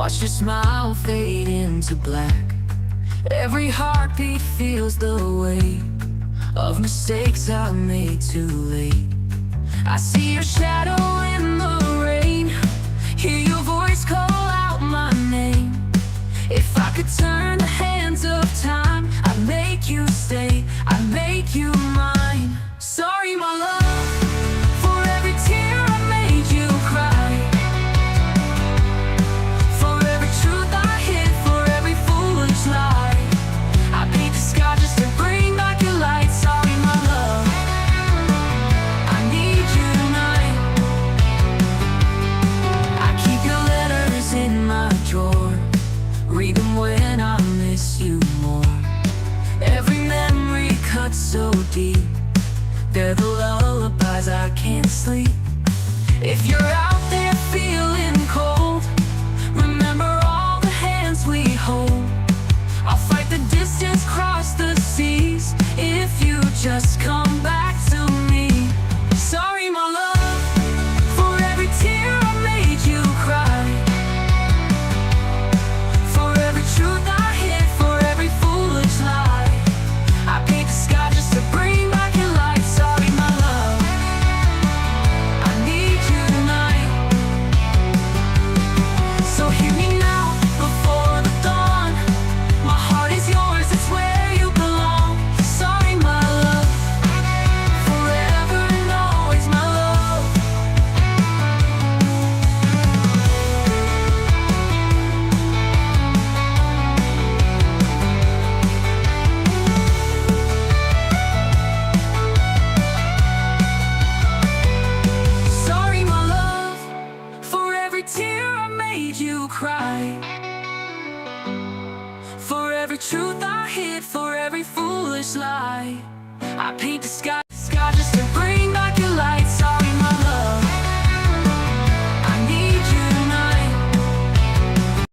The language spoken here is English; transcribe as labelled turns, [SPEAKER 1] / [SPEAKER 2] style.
[SPEAKER 1] Watch your smile fade into black. Every heartbeat feels the weight of mistakes I made too late. I see your shadow in the rain, hear your voice call out my name. If I could turn the hands of time, I'd make you stay, I'd make you mine. Sorry, my love, for every tear I made you cry, for every truth I hid, for every foolish lie. I paint the sky just to bring back your light. Sorry, my love, I need you tonight. I keep your letters in my drawer, read them when I miss you more. Every memory cuts so deep, they're the lullabies I can't sleep. If you're out there feeling cold, remember all the hands we hold. I'll fight the distance, cross the seas, if you just come back to me. Sorry, my love, for every tear I made you cry, for every truth I hid, for every foolish lie. I paint the sky just to bring back your light. Sorry, my love, I need you tonight. So hear me now, before the dawn. My heart is yours, it's where you belong. Sorry, my love, forever and always, my love. Sorry, my love, for every tear I made you cry, for every truth I hid, for every foolish lie. I paint the sky just to